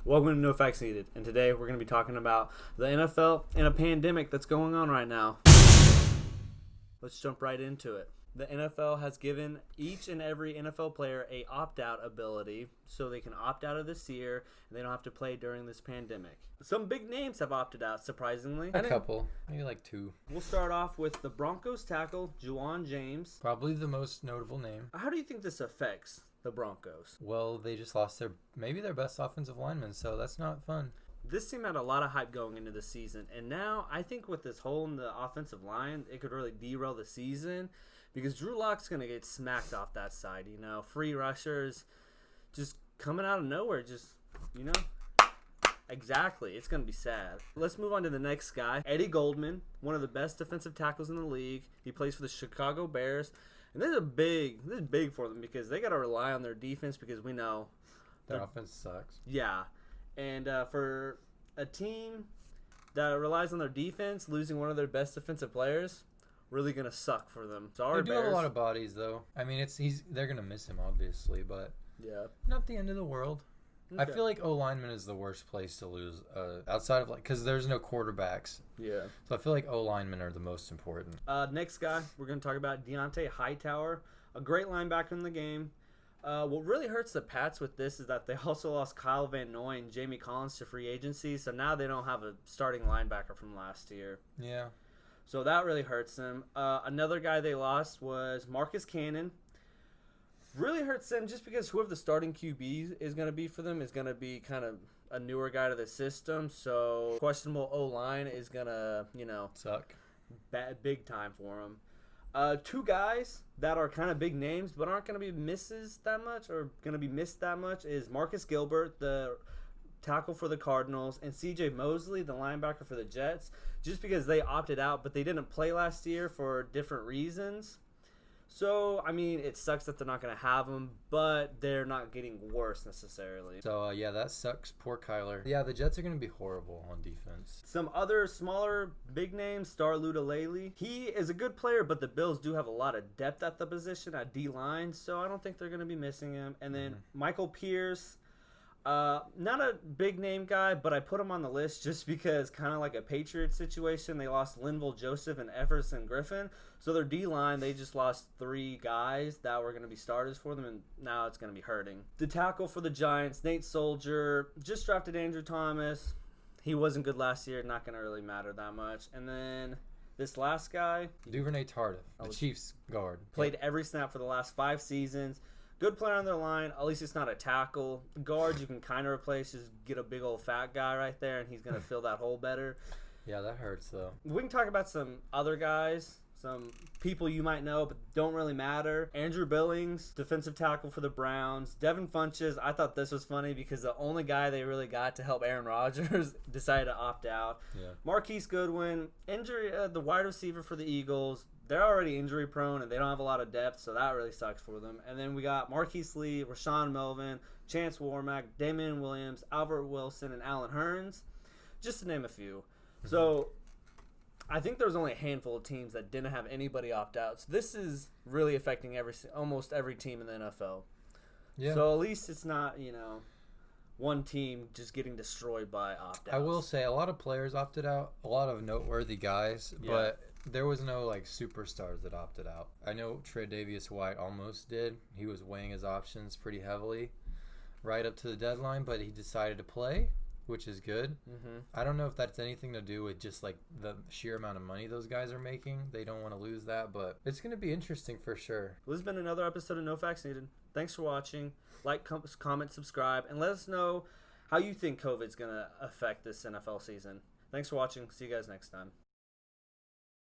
Welcome to No Facts Needed, and today we're going to be talking about the NFL and a pandemic that's going on right now. Let's jump right into it. The NFL has given each and every NFL player a opt-out ability so they can opt out of this year and they don't have to play during this pandemic. Some big names have opted out, surprisingly. A couple, maybe like two. We'll start off with the Broncos tackle, Juwan James. Probably the most notable name. How do you think this affects the Broncos? Well, they just lost their best offensive lineman, so that's not fun. This team had a lot of hype going into the season, and now I think with this hole in the offensive line, it could really derail the season because Drew Lock's going to get smacked off that side, free rushers just coming out of nowhere, Exactly. It's going to be sad. Let's move on to the next guy, Eddie Goldman, one of the best defensive tackles in the league. He plays for the Chicago Bears. And this is big for them because they got to rely on their defense because we know their offense sucks. Yeah. And for a team that relies on their defense, losing one of their best defensive players, really going to suck for them. Sorry, They do have a lot of bodies, though. I mean, they're going to miss him, obviously, but yeah, not the end of the world. Okay. I feel like O-lineman is the worst place to lose outside of because there's no quarterbacks. Yeah. So I feel like O-linemen are the most important. Next guy, we're going to talk about Deontay Hightower, a great linebacker in the game. What really hurts the Pats with this is that they also lost Kyle Van Noy and Jamie Collins to free agency, so now they don't have a starting linebacker from last year. Yeah. So that really hurts them. Another guy they lost was Marcus Cannon. Really hurts them just because whoever the starting QB is going to be for them is going to be kind of a newer guy to the system. So questionable O-line is going to, suck. Big time for them. Two guys that are kind of big names but aren't going to be misses that much or going to be missed that much is Marcus Gilbert, the tackle for the Cardinals, and CJ Mosley, the linebacker for the Jets, just because they opted out but they didn't play last year for different reasons. So, I mean, it sucks that they're not going to have them, but they're not getting worse necessarily. So, that sucks. Poor Kyler. Yeah, the Jets are going to be horrible on defense. Some other smaller big names, Star Lutulele. He is a good player, but the Bills do have a lot of depth at the position at D-line, so I don't think they're going to be missing him. And then Michael Pierce. Not a big name guy, but I put him on the list just because kind of like a Patriots situation. They lost Linval Joseph and Everson Griffin. So their D-line, they just lost three guys that were going to be starters for them, and now it's going to be hurting. The tackle for the Giants, Nate Soldier, just drafted Andrew Thomas. He wasn't good last year, not going to really matter that much. And then this last guy, Duvernay Tardif, the Chiefs guard. Played every snap for the last 5 seasons. Good player on their line. At least it's not a tackle. Guards you can kind of replace. Just get a big old fat guy right there, and he's going to fill that hole better. Yeah, that hurts, though. We can talk about some other guys, some people you might know but don't really matter. Andrew Billings, defensive tackle for the Browns. Devin Funchess, I thought this was funny because the only guy they really got to help Aaron Rodgers decided to opt out. Yeah. Marquise Goodwin, injury, the wide receiver for the Eagles. They're already injury prone and they don't have a lot of depth, so that really sucks for them. And then we got Marquise Lee, Rashawn Melvin, Chance Warmack, Damian Williams, Albert Wilson, and Alan Hearns, just to name a few. So I think there's only a handful of teams that didn't have anybody opt out. So this is really affecting almost every team in the NFL. Yeah. So at least it's not, one team just getting destroyed by opt-outs. I will say a lot of players opted out, a lot of noteworthy guys, but there was no superstars that opted out. I know Tre'Davious White almost did. He was weighing his options pretty heavily right up to the deadline, but he decided to play, which is good. I don't know if that's anything to do with just the sheer amount of money those guys are making. They don't want to lose that, but it's going to be interesting for sure. Well, this has been another episode of No Facts Needed. Thanks for watching. Like, comment, subscribe, and let us know how you think COVID's going to affect this NFL season. Thanks for watching. See you guys next time.